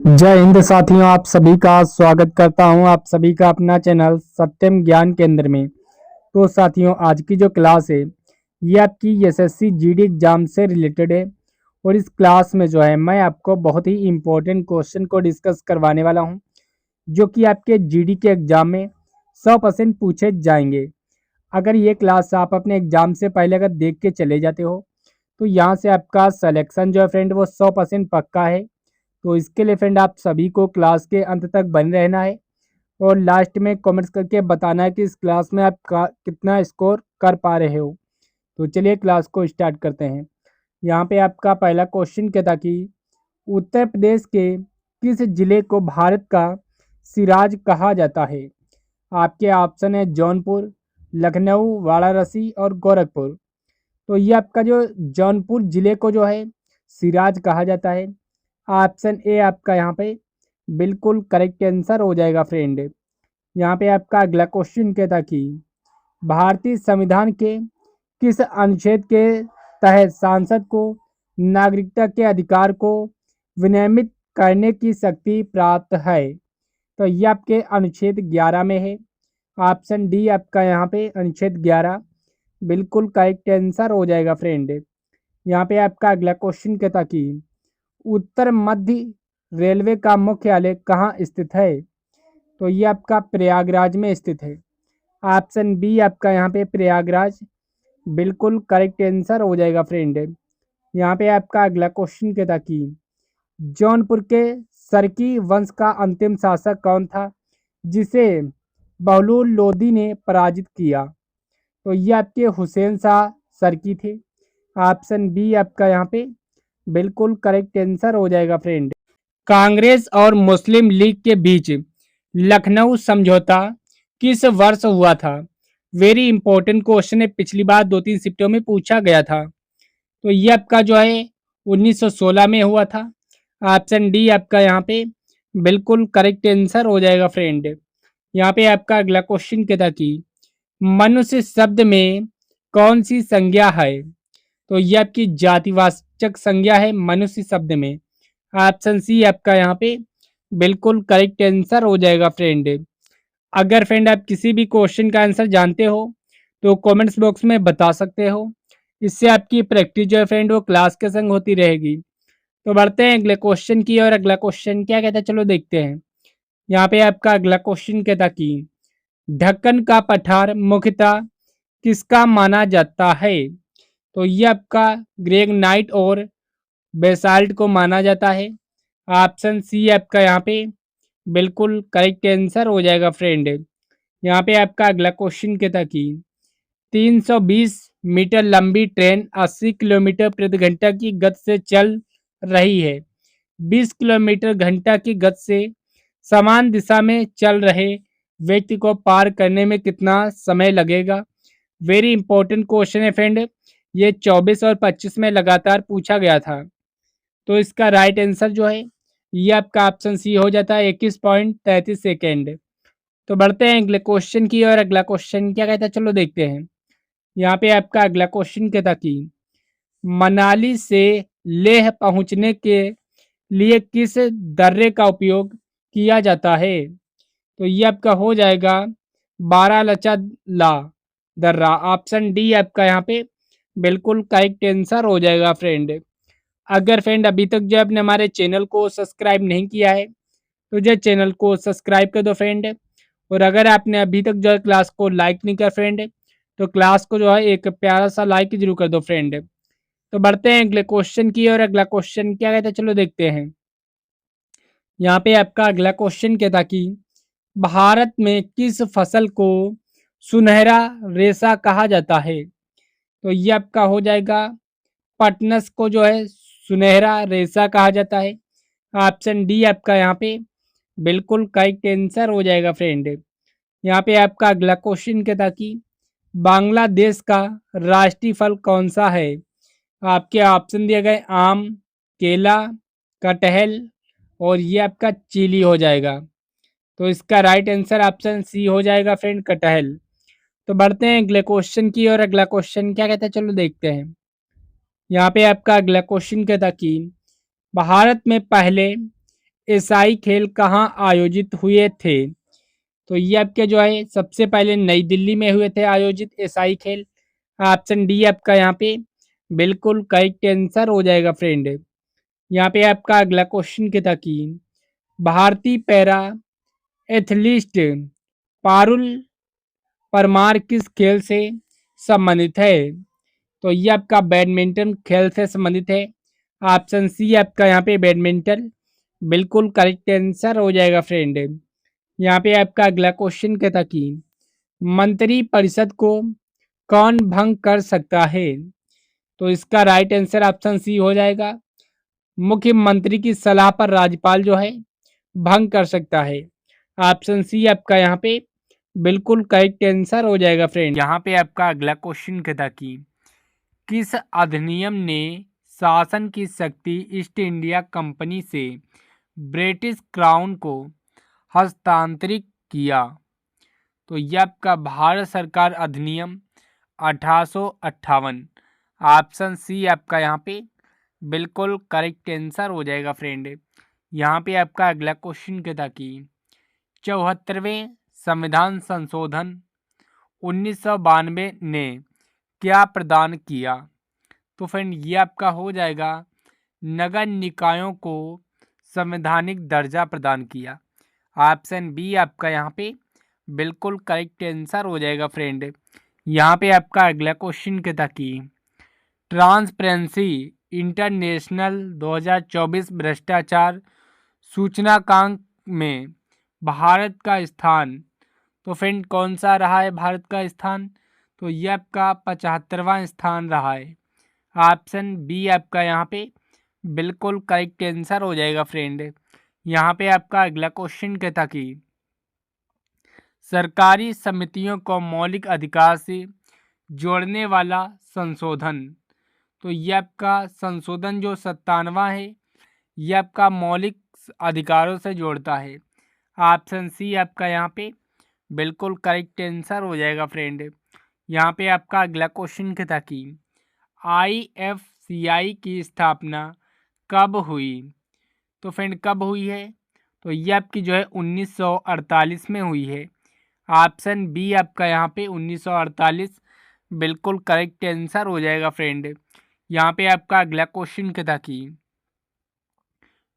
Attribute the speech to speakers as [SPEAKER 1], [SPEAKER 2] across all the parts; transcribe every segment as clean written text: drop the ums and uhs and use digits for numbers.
[SPEAKER 1] जय हिंद साथियों, आप सभी का स्वागत करता हूं आप सभी का अपना चैनल सत्यम ज्ञान केंद्र में। तो साथियों, आज की जो क्लास है ये आपकी एसएससी जीडी एग्जाम से रिलेटेड है। और इस क्लास में जो है मैं आपको बहुत ही इम्पोर्टेंट क्वेश्चन को डिस्कस करवाने वाला हूं, जो कि आपके जीडी के एग्जाम में 100% पूछे जाएंगे। अगर ये क्लास आप अपने एग्जाम से पहले अगर देख के चले जाते हो तो यहाँ से आपका सिलेक्शन जो है फ्रेंड वो 100% पक्का है। तो इसके लिए फ्रेंड आप सभी को क्लास के अंत तक बने रहना है और लास्ट में कमेंट्स करके बताना है कि इस क्लास में आप कितना स्कोर कर पा रहे हो। तो चलिए क्लास को स्टार्ट करते हैं। यहाँ पे आपका पहला क्वेश्चन क्या था कि उत्तर प्रदेश के किस जिले को भारत का सिराज कहा जाता है। आपके ऑप्शन है जौनपुर, लखनऊ, वाराणसी और गोरखपुर। तो ये आपका जो जौनपुर जिले को जो है सिराज कहा जाता है। ऑप्शन ए आपका यहाँ पे बिल्कुल करेक्ट आंसर हो जाएगा फ्रेंड। यहाँ पे आपका अगला क्वेश्चन क्या था कि भारतीय संविधान के किस अनुच्छेद के तहत सांसद को नागरिकता के अधिकार को विनियमित करने की शक्ति प्राप्त है। तो ये आपके अनुच्छेद 11 में है। ऑप्शन डी आपका यहाँ पे अनुच्छेद 11 बिल्कुल करेक्ट आंसर हो जाएगा फ्रेंड। यहाँ पे आपका अगला क्वेश्चन क्या था कि उत्तर मध्य रेलवे का मुख्यालय कहाँ स्थित है। तो ये आपका प्रयागराज में स्थित है। ऑप्शन बी आपका यहाँ पे प्रयागराज बिल्कुल करेक्ट आंसर हो जाएगा फ्रेंड। यहाँ पे आपका अगला क्वेश्चन क्या था कि जौनपुर के सरकी वंश का अंतिम शासक कौन था जिसे बहलूल लोदी ने पराजित किया। तो ये आपके हुसैन शाह सरकी थे। ऑप्शन बी आपका यहाँ पे बिल्कुल करेक्ट आंसर हो जाएगा फ्रेंड। कांग्रेस और मुस्लिम लीग के बीच लखनऊ समझौता किस वर्ष हुआ था। वेरी इंपॉर्टेंट क्वेश्चन है, पिछली बार 2-3 शिफ्टों में पूछा गया था। तो ये आपका जो है 1916 में हुआ था। ऑप्शन डी आपका यहाँ पे बिल्कुल करेक्ट आंसर हो जाएगा फ्रेंड। यहाँ पे आपका अगला क्वेश्चन क्या था कि मनुष्य शब्द में कौन सी संज्ञा है। तो ये आपकी जातिवाचक संज्ञा है मनुष्य शब्द में। ऑप्शन सी आपका यहाँ पे बिल्कुल करेक्ट आंसर हो जाएगा फ्रेंड। अगर फ्रेंड आप किसी भी क्वेश्चन का आंसर जानते हो तो कमेंट्स बॉक्स में बता सकते हो। इससे आपकी प्रैक्टिस जो है फ्रेंड वो क्लास के संग होती रहेगी। तो बढ़ते हैं अगले क्वेश्चन की और अगला क्वेश्चन क्या कहता है चलो देखते हैं। यहाँ पे आपका अगला क्वेश्चन कहता कि ढक्कन का पठार मुख्यतः किसका माना जाता है। तो ये आपका ग्रेगनाइट और बेसाल्ट को माना जाता है। ऑप्शन सी आपका यहाँ पे बिल्कुल करेक्ट आंसर हो जाएगा फ्रेंड। यहाँ पे आपका अगला क्वेश्चन क्या था कि 320 मीटर लंबी ट्रेन 80 किलोमीटर प्रति घंटा की गति से चल रही है। 20 किलोमीटर घंटा की गति से समान दिशा में चल रहे व्यक्ति को पार करने में कितना समय लगेगा। वेरी इंपॉर्टेंट क्वेश्चन है फ्रेंड। ये 24 और 25 में लगातार पूछा गया था। तो इसका राइट आंसर जो है ये आपका ऑप्शन सी हो जाता है 21.33 सेकेंड। तो बढ़ते हैं अगले क्वेश्चन की और अगला क्वेश्चन क्या कहता है चलो देखते हैं। यहाँ पे आपका अगला क्वेश्चन कहता कि मनाली से लेह पहुंचने के लिए किस दर्रे का उपयोग किया जाता है। तो ये आपका हो जाएगा बारालाचा दर्रा। ऑप्शन डी आपका यहाँ पे बिल्कुल करेक्ट आंसर हो जाएगा फ्रेंड। अगर फ्रेंड अभी तक जो आपने हमारे चैनल को सब्सक्राइब नहीं किया है तो जो चैनल को सब्सक्राइब कर दो फ्रेंड। और अगर आपने अभी तक जो है क्लास को लाइक नहीं किया फ्रेंड तो क्लास को जो है एक प्यारा सा लाइक जरूर कर दो फ्रेंड। तो बढ़ते हैं अगले क्वेश्चन की और अगला क्वेश्चन क्या कहता है चलो देखते हैं। यहाँ पे आपका अगला क्वेश्चन क्या था कि भारत में किस फसल को सुनहरा रेशा कहा जाता है। तो ये आपका हो जाएगा पटनस को जो है सुनहरा रेशा कहा जाता है। ऑप्शन डी आपका यहाँ पे बिल्कुल करेक्ट आंसर हो जाएगा फ्रेंड। यहाँ पे आपका अगला क्वेश्चन क्या था कि बांग्लादेश का राष्ट्रीय फल कौन सा है। आपके ऑप्शन दिए गए आम, केला, कटहल और ये आपका चीली हो जाएगा। तो इसका राइट आंसर ऑप्शन सी हो जाएगा फ्रेंड, कटहल। तो बढ़ते हैं अगले क्वेश्चन की और अगला क्वेश्चन क्या कहता है चलो देखते हैं। यहाँ पे आपका अगला क्वेश्चन क्या था कि भारत में पहले एशियाई खेल कहाँ आयोजित हुए थे? तो ये आपके जो है सबसे पहले नई दिल्ली में हुए थे आयोजित एशियाई खेल। ऑप्शन डी आपका यहाँ पे बिल्कुल करेक्ट आंसर हो जाएगा फ्रेंड। यहाँ पे आपका अगला क्वेश्चन क्या था कि भारतीय पैरा एथलीट पारुल परमार किस खेल से संबंधित है? तो ये आपका बैडमिंटन खेल से संबंधित है। ऑप्शन सी आपका यहाँ पे बैडमिंटन बिल्कुल करेक्ट आंसर हो जाएगा फ्रेंड। यहाँ पे आपका अगला क्वेश्चन क्या था कि मंत्री परिषद को कौन भंग कर सकता है? तो इसका राइट आंसर ऑप्शन सी हो जाएगा। मुख्यमंत्री की सलाह पर राज्यपाल जो है भंग कर सकता है। ऑप्शन सी आपका यहाँ पे बिल्कुल करेक्ट आंसर हो जाएगा फ्रेंड। यहाँ पे आपका अगला क्वेश्चन क्या था कि किस अधिनियम ने शासन की शक्ति ईस्ट इंडिया कंपनी से ब्रिटिश क्राउन को हस्तांतरित किया? तो यह आपका भारत सरकार अधिनियम 1858। ऑप्शन सी आपका यहाँ पे बिल्कुल करेक्ट आंसर हो जाएगा फ्रेंड। यहाँ पे आपका अगला क्वेश्चन क्या था कि 74वें संविधान संशोधन 1992 ने क्या प्रदान किया? तो फ्रेंड ये आपका हो जाएगा नगर निकायों को संवैधानिक दर्जा प्रदान किया। ऑप्शन बी आपका यहाँ पे बिल्कुल करेक्ट आंसर हो जाएगा फ्रेंड। यहाँ पे आपका अगला क्वेश्चन क्या था कि ट्रांसपेरेंसी इंटरनेशनल 2024 भ्रष्टाचार सूचकांक में भारत का स्थान, तो फ्रेंड कौन सा रहा है भारत का स्थान? तो ये आपका 75वां स्थान रहा है। ऑप्शन बी आपका यहाँ पे बिल्कुल करेक्ट आंसर हो जाएगा फ्रेंड। यहाँ पे आपका अगला क्वेश्चन क्या था कि सरकारी समितियों को मौलिक अधिकार से जोड़ने वाला संशोधन, तो ये आपका संशोधन जो 97वां है ये आपका मौलिक अधिकारों से जोड़ता है। ऑप्शन सी आपका यहाँ पे बिल्कुल करेक्ट आंसर हो जाएगा फ्रेंड। यहाँ पे आपका अगला क्वेश्चन क्या था कि IFCI की स्थापना कब हुई? तो फ्रेंड कब हुई है? तो ये आपकी जो है 1948 में हुई है। ऑप्शन बी आपका यहाँ पे 1948 बिल्कुल करेक्ट आंसर हो जाएगा फ्रेंड। यहाँ पे आपका अगला क्वेश्चन क्या था कि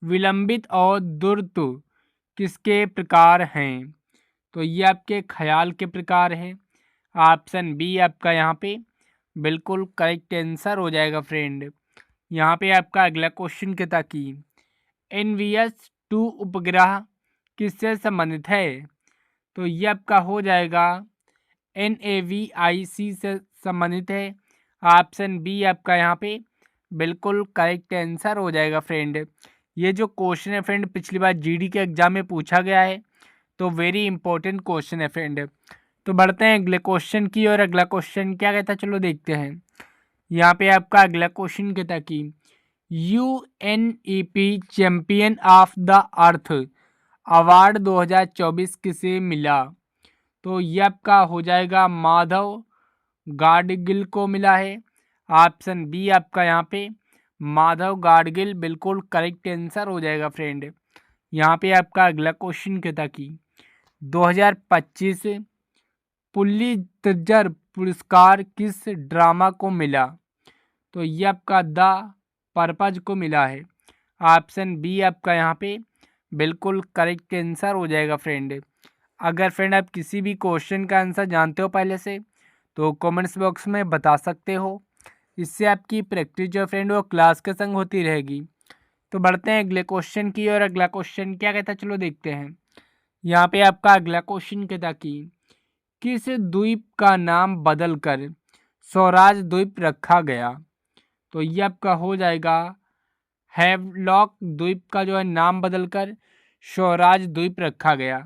[SPEAKER 1] विलंबित और द्रुत किसके प्रकार हैं? तो ये आपके ख्याल के प्रकार हैं। ऑप्शन बी आपका यहाँ पे बिल्कुल करेक्ट आंसर हो जाएगा फ्रेंड। यहाँ पे आपका अगला क्वेश्चन क्या था कि NVS-2 उपग्रह किससे संबंधित है? तो ये आपका हो जाएगा NAVIC से संबंधित है। ऑप्शन बी आपका यहाँ पे बिल्कुल करेक्ट आंसर हो जाएगा फ्रेंड। ये जो क्वेश्चन है फ्रेंड पिछली बार GD के एग्जाम में पूछा गया है, तो वेरी इंपॉर्टेंट क्वेश्चन है फ्रेंड। तो बढ़ते हैं अगले क्वेश्चन की और अगला क्वेश्चन क्या कहता है चलो देखते हैं। यहाँ पे आपका अगला क्वेश्चन कहता है कि UNEP champion of the earth award 2024 किसे मिला? तो ये आपका हो जाएगा माधव गाडगिल को मिला है। ऑप्शन बी आपका यहाँ पे माधव गाडगिल बिल्कुल करेक्ट आंसर हो जाएगा फ्रेंड। यहाँ पे आपका अगला क्वेश्चन कहता कि 2025 पुलित्जर पुरस्कार किस ड्रामा को मिला? तो ये आपका द पर्पज को मिला है। ऑप्शन बी आपका यहाँ पे बिल्कुल करेक्ट आंसर हो जाएगा फ्रेंड। अगर फ्रेंड आप किसी भी क्वेश्चन का आंसर जानते हो पहले से तो कमेंट्स बॉक्स में बता सकते हो। इससे आपकी प्रैक्टिस जो फ्रेंड वो क्लास के संग होती रहेगी। तो बढ़ते हैं अगले क्वेश्चन की और अगला क्वेश्चन क्या कहता है चलो देखते हैं। यहाँ पे आपका अगला क्वेश्चन कहता कि किस द्वीप का नाम बदलकर स्वराज द्वीप रखा गया? तो ये आपका हो जाएगा हैवलॉक द्वीप का जो है नाम बदलकर स्वराज द्वीप रखा गया।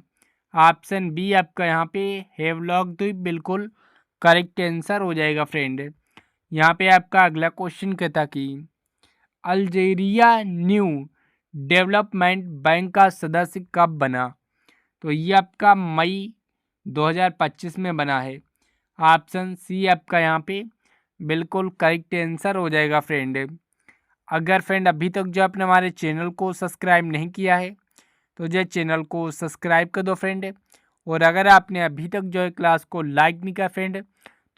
[SPEAKER 1] ऑप्शन बी आपका यहाँ पे हैवलॉक द्वीप बिल्कुल करेक्ट आंसर हो जाएगा फ्रेंड। यहाँ पे आपका अगला क्वेश्चन कहता कि अल्जीरिया न्यू डेवलपमेंट बैंक का सदस्य कब बना? तो ये आपका मई 2025 में बना है। ऑप्शन सी आपका यहाँ पे बिल्कुल करेक्ट आंसर हो जाएगा फ्रेंड। अगर फ्रेंड अभी तक जो आपने हमारे चैनल को सब्सक्राइब नहीं किया है तो जो चैनल को सब्सक्राइब कर दो फ्रेंड। और अगर आपने अभी तक जो है क्लास को लाइक नहीं किया फ्रेंड,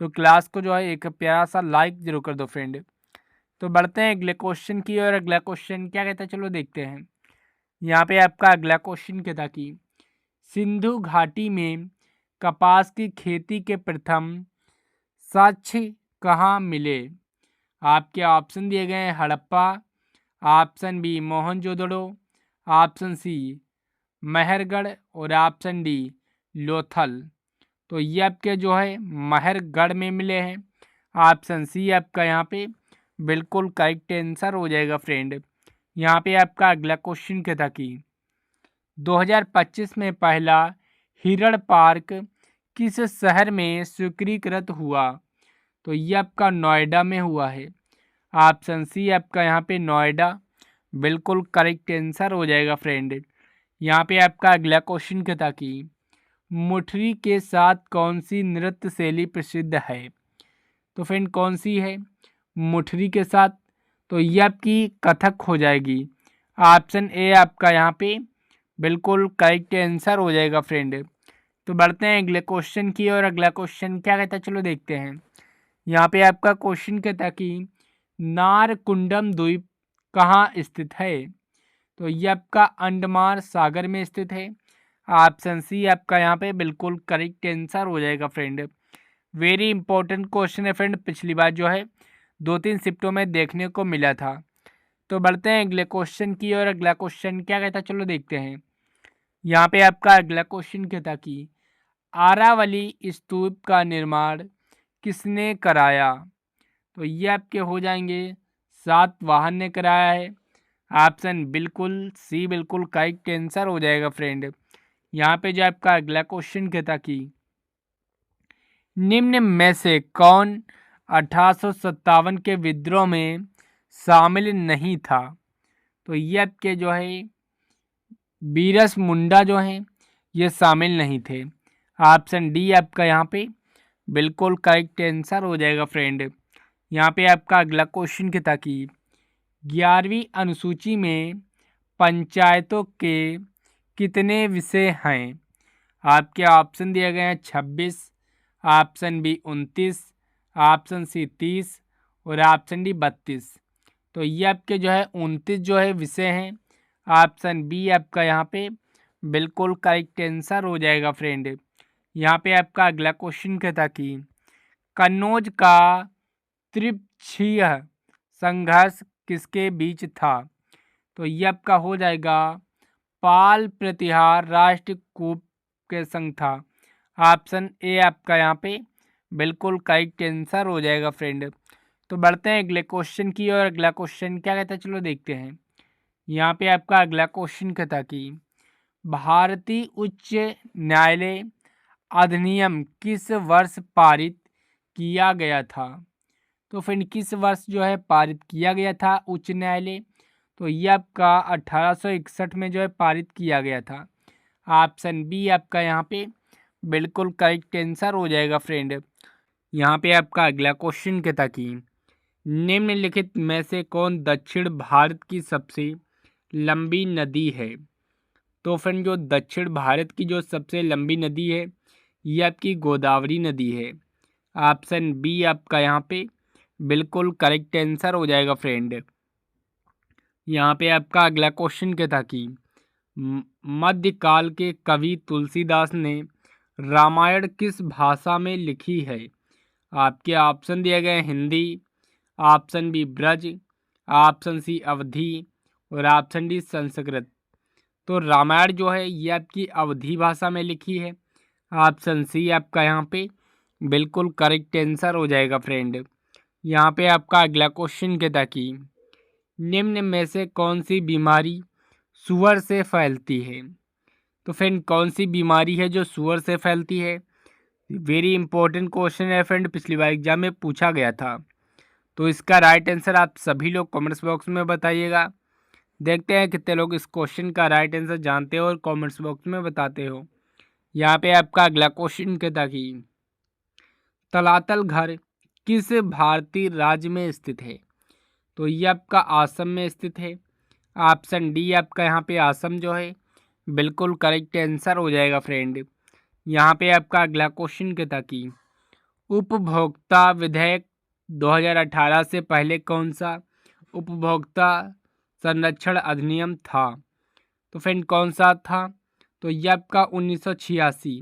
[SPEAKER 1] तो क्लास को जो है एक प्यारा सा लाइक जरूर कर दो फ्रेंड। तो बढ़ते हैं अगले क्वेश्चन की, और अगला क्वेश्चन क्या कहता है चलो देखते हैं। यहाँ पे आपका अगला क्वेश्चन कहता कि सिंधु घाटी में कपास की खेती के प्रथम साक्ष्य कहाँ मिले। आपके ऑप्शन दिए गए हैं Harappa, option B Mohenjodaro, option C Mehrgarh और ऑप्शन डी लोथल। तो ये आपके जो है महरगढ़ में मिले हैं। ऑप्शन सी आपका यहाँ पे बिल्कुल करेक्ट आंसर हो जाएगा फ्रेंड। यहाँ पे आपका अगला क्वेश्चन क्या था कि 2025 में पहला हिरण पार्क किस शहर में स्वीकृत हुआ। तो ये आपका नोएडा में हुआ है। ऑप्शन सी आपका यहाँ पे नोएडा बिल्कुल करेक्ट आंसर हो जाएगा फ्रेंड। यहाँ पे आपका अगला क्वेश्चन क्या था कि मुठरी के साथ कौन सी नृत्य शैली प्रसिद्ध है। तो फ्रेंड कौन सी है मुठरी के साथ, तो ये आपकी कथक हो जाएगी। ऑप्शन ए आपका यहाँ पे बिल्कुल करेक्ट आंसर हो जाएगा फ्रेंड। तो बढ़ते हैं अगले क्वेश्चन की, और अगला क्वेश्चन क्या कहता है चलो देखते हैं। यहाँ पे आपका क्वेश्चन कहता है कि नारकुंडम द्वीप कहाँ स्थित है। तो ये आपका अंडमान सागर में स्थित है। ऑप्शन सी आपका यहाँ पे बिल्कुल करेक्ट आंसर हो जाएगा फ्रेंड। वेरी इंपॉर्टेंट क्वेश्चन है फ्रेंड, पिछली बार जो है 2-3 शिफ्टों में देखने को मिला था। तो बढ़ते हैं अगले क्वेश्चन की, और अगला क्वेश्चन क्या कहता है चलो देखते हैं। यहाँ पे आपका अगला क्वेश्चन कहता कि आरावली स्तूप का निर्माण किसने कराया। तो ये आपके हो जाएंगे सातवाहन ने कराया है। ऑप्शन बिल्कुल सी बिल्कुल करेक्ट आंसर हो जाएगा फ्रेंड। यहाँ पे जो आपका अगला क्वेश्चन कहता कि निम्न में से कौन 1857 के विद्रोह में शामिल नहीं था। तो ये आपके जो है बीरस मुंडा जो हैं ये शामिल नहीं थे। ऑप्शन डी आपका यहाँ पे बिल्कुल करेक्ट आंसर हो जाएगा फ्रेंड। यहाँ पे आपका अगला क्वेश्चन क्या था कि 11वीं अनुसूची में पंचायतों के कितने विषय हैं। आपके ऑप्शन दिए गए हैं 26, ऑप्शन बी 29, ऑप्शन सी 30 और ऑप्शन डी 32। तो ये आपके जो है 29 जो है विषय हैं। ऑप्शन बी आपका यहाँ पे बिल्कुल करेक्ट आंसर हो जाएगा फ्रेंड। यहाँ पे आपका अगला क्वेश्चन क्या था कि कन्नौज का त्रिपक्षीय संघर्ष किसके बीच था। तो ये आपका हो जाएगा पाल प्रतिहार राष्ट्रकूट के संग था। ऑप्शन ए आपका यहाँ पे बिल्कुल करेक्ट आंसर हो जाएगा फ्रेंड। तो बढ़ते हैं अगले क्वेश्चन की, और अगला क्वेश्चन क्या कहता है चलो देखते हैं। यहाँ पे आपका अगला क्वेश्चन कहता कि भारतीय उच्च न्यायालय अधिनियम किस वर्ष पारित किया गया था। तो फ्रेंड किस वर्ष जो है पारित किया गया था उच्च न्यायालय। तो ये आपका 1861 में जो है पारित किया गया था। ऑप्शन बी आपका यहाँ पे बिल्कुल करेक्ट आंसर हो जाएगा फ्रेंड। यहाँ पे आपका अगला क्वेश्चन कहता कि निम्नलिखित में से कौन दक्षिण भारत की सबसे लंबी नदी है। तो फ्रेंड जो दक्षिण भारत की जो सबसे लंबी नदी है ये आपकी गोदावरी नदी है। ऑप्शन बी आपका यहाँ पे बिल्कुल करेक्ट आंसर हो जाएगा फ्रेंड। यहाँ पे आपका अगला क्वेश्चन क्या था कि मध्यकाल के कवि तुलसीदास ने रामायण किस भाषा में लिखी है। आपके ऑप्शन दिए गए Hindi, option B Braj, option C Awadhi और ऑप्शन डी संस्कृत। तो रामायण जो है ये आपकी अवधी भाषा में लिखी है। ऑप्शन सी आपका यहाँ पे बिल्कुल करेक्ट आंसर हो जाएगा फ्रेंड। यहाँ पे आपका अगला क्वेश्चन क्या था कि निम्न में से कौन सी बीमारी सुअर से फैलती है। तो फ्रेंड कौन सी बीमारी है जो सुअर से फैलती है। वेरी इंपॉर्टेंट क्वेश्चन है फ्रेंड, पिछली बार एग्जाम में पूछा गया था। तो इसका राइट आंसर आप सभी लोग कमेंट्स बॉक्स में बताइएगा। देखते हैं कितने लोग इस क्वेश्चन का राइट आंसर जानते हो और कमेंट्स बॉक्स में बताते हो। यहाँ पे आपका अगला क्वेश्चन क्या था कि तलातल घर किस भारतीय राज्य में स्थित है। तो ये आपका असम में स्थित है। ऑप्शन डी आपका यहाँ पे असम जो है बिल्कुल करेक्ट आंसर हो जाएगा फ्रेंड। यहाँ पे आपका अगला क्वेश्चन क्या था कि उपभोक्ता विधेयक 2018 से पहले कौन सा उपभोक्ता संरक्षण अधिनियम था? तो फ्रेंड कौन सा था? तो ये आपका 1986।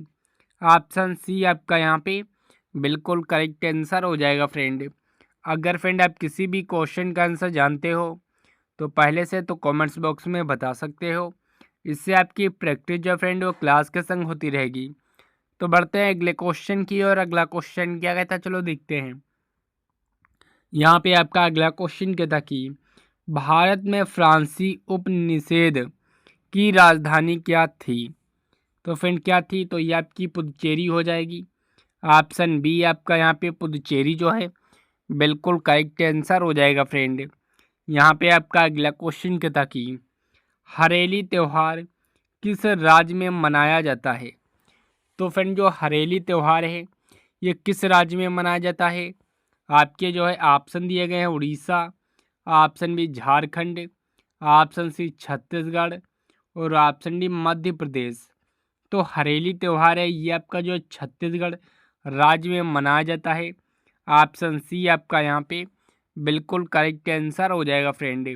[SPEAKER 1] ऑप्शन सी आपका यहाँ पे बिल्कुल करेक्ट आंसर हो जाएगा फ्रेंड। अगर फ्रेंड आप किसी भी क्वेश्चन का आंसर जानते हो तो पहले से तो कमेंट्स बॉक्स में बता सकते हो। इससे आपकी प्रैक्टिस जो फ्रेंड वो क्लास के संग होती रहेगी। तो बढ़ते हैं अगले क्वेश्चन की और अगला क्वेश्चन क्या कहता है चलो देखते हैं। यहाँ पे आपका अगला क्वेश्चन क्या था कि भारत में फ्रांसी उपनिषेध की राजधानी क्या थी? तो फ्रेंड क्या थी? तो ये आपकी पुदुचेरी हो जाएगी। ऑप्शन बी आपका यहाँ पे पुदुचेरी जो है बिल्कुल करेक्ट आंसर हो जाएगा फ्रेंड। यहाँ पे आपका अगला क्वेश्चन क्या था कि हरेली त्यौहार किस राज्य में मनाया जाता है? तो फ्रेंड जो हरेली त्यौहार है ये किस राज्य में मनाया जाता है? आपके जो है ऑप्शन दिए गए हैं Orissa, option B Jharkhand, option C Chhattisgarh और ऑप्शन डी मध्य प्रदेश। तो हरेली त्यौहार है ये आपका जो छत्तीसगढ़ राज्य में मनाया जाता है। ऑप्शन सी आपका यहाँ पे बिल्कुल करेक्ट आंसर हो जाएगा फ्रेंड।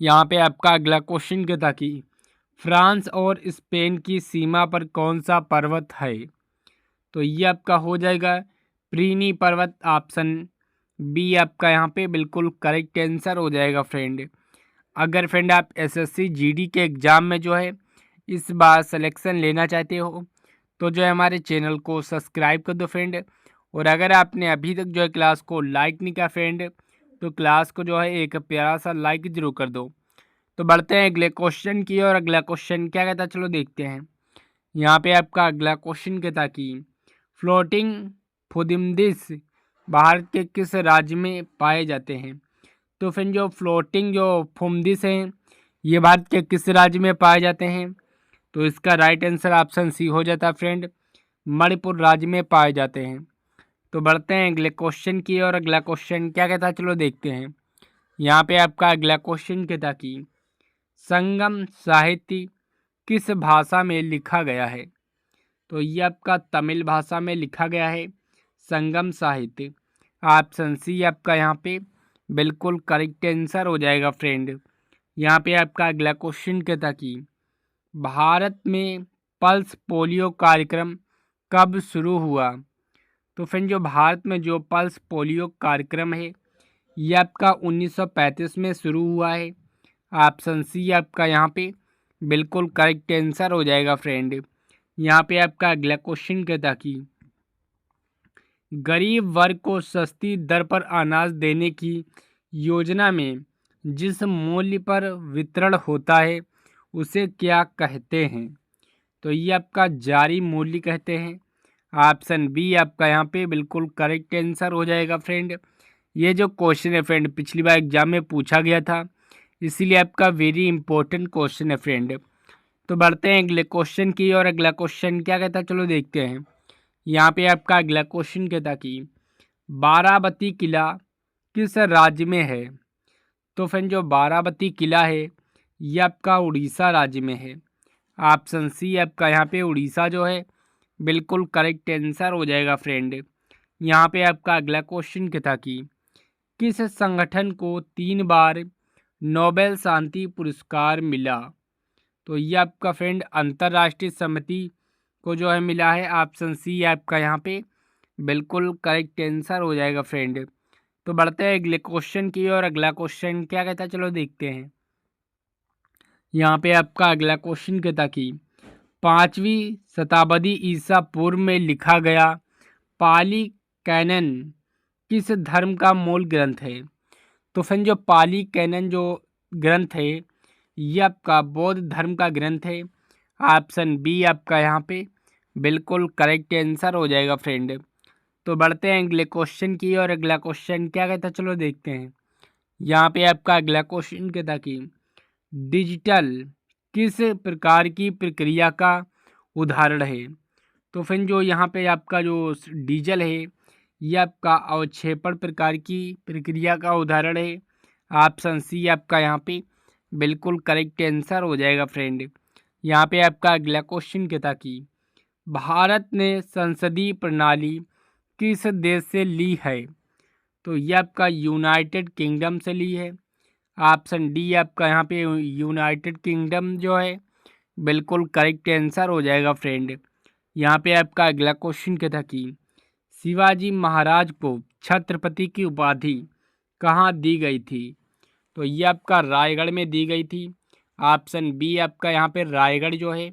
[SPEAKER 1] यहाँ पे आपका अगला क्वेश्चन क्या था कि फ्रांस और स्पेन की सीमा पर कौन सा पर्वत है? तो ये आपका हो जाएगा प्रीनी पर्वत। ऑप्शन बी आपका यहाँ पे बिल्कुल करेक्ट आंसर हो जाएगा फ्रेंड। अगर फ्रेंड आप एसएससी जीडी के एग्ज़ाम में जो है इस बार सिलेक्शन लेना चाहते हो तो जो है हमारे चैनल को सब्सक्राइब कर दो फ्रेंड। और अगर आपने अभी तक जो है क्लास को लाइक नहीं किया फ्रेंड तो क्लास को जो है एक प्यारा सा लाइक जरूर कर दो। तो बढ़ते हैं अगले क्वेश्चन की और अगला क्वेश्चन क्या कहता है चलो देखते हैं। यहाँ पे आपका अगला क्वेश्चन कहता कि फ्लोटिंग फुदिमदिस भारत के किस राज्य में पाए जाते हैं? तो फिर जो फ्लोटिंग जो फुमदिस हैं ये भारत के किस राज्य में पाए जाते हैं? तो इसका राइट आंसर ऑप्शन सी हो जाता है फ्रेंड, मणिपुर राज्य में पाए जाते हैं। तो बढ़ते हैं अगले क्वेश्चन की और अगला क्वेश्चन क्या कहता है चलो देखते हैं। यहाँ पे आपका अगला क्वेश्चन कहता कि संगम साहित्य किस भाषा में लिखा गया है? तो ये आपका तमिल भाषा में लिखा गया है संगम साहित्य। ऑप्शन सी आपका यहाँ पे बिल्कुल करेक्ट आंसर हो जाएगा फ्रेंड। यहाँ पे आपका अगला क्वेश्चन कहता कि भारत में पल्स पोलियो कार्यक्रम कब शुरू हुआ? तो फ्रेंड जो भारत में जो पल्स पोलियो कार्यक्रम है ये आपका 1935 में शुरू हुआ है। ऑप्शन सी आपका यहाँ पे बिल्कुल करेक्ट आंसर हो जाएगा फ्रेंड। यहाँ पे आपका अगला क्वेश्चन कहता कि गरीब वर्ग को सस्ती दर पर अनाज देने की योजना में जिस मूल्य पर वितरण होता है उसे क्या कहते हैं? तो ये आपका जारी मूल्य कहते हैं। ऑप्शन बी आपका यहाँ पे बिल्कुल करेक्ट आंसर हो जाएगा फ्रेंड। ये जो क्वेश्चन है फ्रेंड पिछली बार एग्जाम में पूछा गया था इसीलिए आपका वेरी इंपॉर्टेंट क्वेश्चन है फ्रेंड। तो बढ़ते हैं अगले क्वेश्चन की और अगला क्वेश्चन क्या कहता है चलो देखते हैं। यहाँ पे आपका अगला क्वेश्चन कहता कि बाराबती किला किस राज्य में है? तो फ्रेंड जो बाराबती किला है ये आपका उड़ीसा राज्य में है। ऑप्शन सी आपका यहाँ पे उड़ीसा जो है बिल्कुल करेक्ट आंसर हो जाएगा फ्रेंड। यहाँ पे आपका अगला क्वेश्चन क्या था कि किस संगठन को 3 बार नोबेल शांति पुरस्कार मिला? तो ये आपका फ्रेंड अंतर्राष्ट्रीय समिति को जो है मिला है। ऑप्शन सी आपका यहाँ पे बिल्कुल करेक्ट आंसर हो जाएगा फ्रेंड। तो बढ़ते हैं अगले क्वेश्चन की और अगला क्वेश्चन क्या कहता है चलो देखते हैं। यहाँ पे आपका अगला क्वेश्चन कहता कि 5वीं शताब्दी ईसा पूर्व में लिखा गया पाली कैनन किस धर्म का मूल ग्रंथ है? तो फ्रेंड जो पाली कैनन जो ग्रंथ है ये आपका बौद्ध धर्म का ग्रंथ है। ऑप्शन बी आपका यहाँ पे बिल्कुल करेक्ट आंसर हो जाएगा फ्रेंड। तो बढ़ते हैं अगले क्वेश्चन की और अगला क्वेश्चन क्या कहता है चलो देखते हैं। यहाँ पे आपका अगला क्वेश्चन कहता कि डिजिटल किस प्रकार की प्रक्रिया का उदाहरण है? तो फिर जो यहाँ पे आपका जो डीजल है ये आपका अवक्षेपण प्रकार की प्रक्रिया का उदाहरण है। ऑप्शन सी आपका यहाँ पे बिल्कुल करेक्ट आंसर हो जाएगा फ्रेंड। यहाँ पे आपका अगला क्वेश्चन क्या था कि भारत ने संसदीय प्रणाली किस देश से ली है? तो ये आपका यूनाइटेड किंगडम से ली है। ऑप्शन डी आपका यहाँ पे यूनाइटेड किंगडम जो है बिल्कुल करेक्ट आंसर हो जाएगा फ्रेंड। यहाँ पे आपका अगला क्वेश्चन क्या था कि शिवाजी महाराज को छत्रपति की उपाधि कहाँ दी गई थी? तो ये आपका रायगढ़ में दी गई थी। ऑप्शन बी आपका यहाँ पे रायगढ़ जो है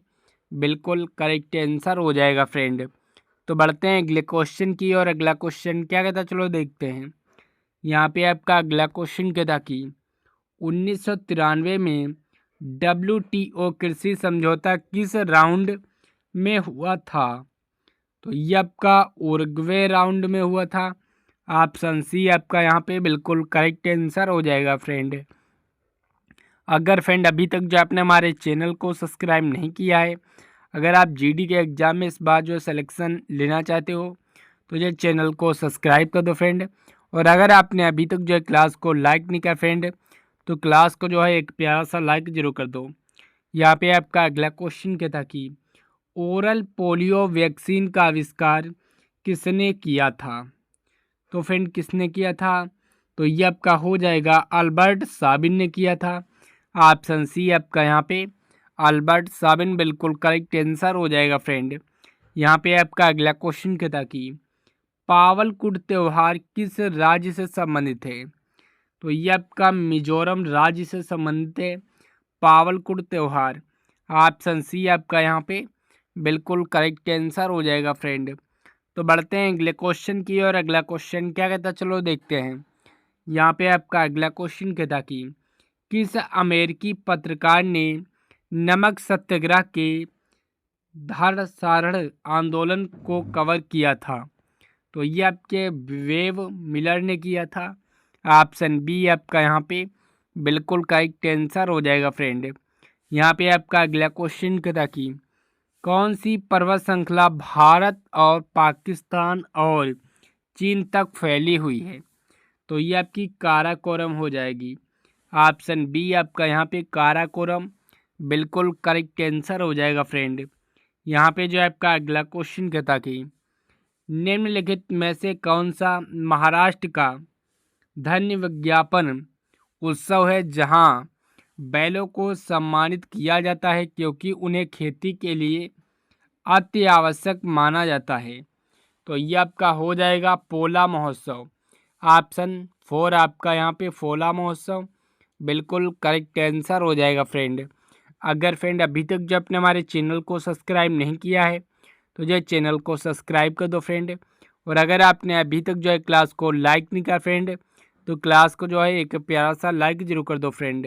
[SPEAKER 1] बिल्कुल करेक्ट आंसर हो जाएगा फ्रेंड। तो बढ़ते हैं अगले क्वेश्चन की और अगला क्वेश्चन क्या कहता चलो देखते हैं। यहाँ पे आपका अगला क्वेश्चन क्या था कि 1993 में WTO कृषि समझौता किस राउंड में हुआ था? तो ये आपका उरुग्वे राउंड में हुआ था। ऑप्शन सी आपका यहाँ पे बिल्कुल करेक्ट आंसर हो जाएगा फ्रेंड। अगर फ्रेंड अभी तक जो आपने हमारे चैनल को सब्सक्राइब नहीं किया है, अगर आप जीडी के एग्ज़ाम में इस बार जो सिलेक्शन लेना चाहते हो तो ये चैनल को सब्सक्राइब कर दो फ्रेंड। और अगर आपने अभी तक जो है क्लास को लाइक नहीं किया फ्रेंड तो क्लास को जो है एक प्यारा सा लाइक जरूर कर दो। यहाँ पे आपका अगला क्वेश्चन क्या था कि ओरल पोलियो वैक्सीन का आविष्कार किसने किया था? तो फ्रेंड किसने किया था? तो ये आपका हो जाएगा अल्बर्ट साबिन ने किया था। ऑप्शन सी आपका यहाँ पे अल्बर्ट साबिन बिल्कुल करेक्ट आंसर हो जाएगा फ्रेंड। यहाँ पे आपका अगला क्वेश्चन क्या था कि पावलकुट त्यौहार किस राज्य से संबंधित है? तो ये आपका मिजोरम राज्य से संबंधित है पावलकुट त्यौहार। ऑप्शन सी आपका यहाँ पे बिल्कुल करेक्ट आंसर हो जाएगा फ्रेंड। तो बढ़ते हैं अगले क्वेश्चन की और अगला क्वेश्चन क्या कहता चलो देखते हैं। यहाँ पे आपका अगला क्वेश्चन कहता कि किस अमेरिकी पत्रकार ने नमक सत्याग्रह के धारसारण आंदोलन को कवर किया था? तो ये आपके वेव मिलर ने किया था। ऑप्शन बी आपका यहाँ पे बिल्कुल करेक्ट आंसर हो जाएगा फ्रेंड। यहाँ पे आपका अगला क्वेश्चन कहता कि कौन सी पर्वत श्रृंखला भारत और पाकिस्तान और चीन तक फैली हुई है? तो ये आपकी काराकोरम हो जाएगी। ऑप्शन बी आपका यहाँ पे काराकोरम बिल्कुल करेक्ट आंसर हो जाएगा फ्रेंड। यहाँ पे जो है आपका अगला क्वेश्चन कहता कि निम्नलिखित में से कौन सा महाराष्ट्र का धन्य विज्ञापन उत्सव है जहाँ बैलों को सम्मानित किया जाता है क्योंकि उन्हें खेती के लिए अति आवश्यक माना जाता है? तो ये आपका हो जाएगा पोला महोत्सव। ऑप्शन 4 आपका यहाँ पे पोला महोत्सव बिल्कुल करेक्ट आंसर हो जाएगा फ्रेंड। अगर फ्रेंड अभी तक जो आपने हमारे चैनल को सब्सक्राइब नहीं किया है तो जो चैनल को सब्सक्राइब कर दो फ्रेंड। और अगर आपने अभी तक जो है क्लास को लाइक नहीं किया फ्रेंड तो क्लास को जो है एक प्यारा सा लाइक जरूर कर दो फ्रेंड।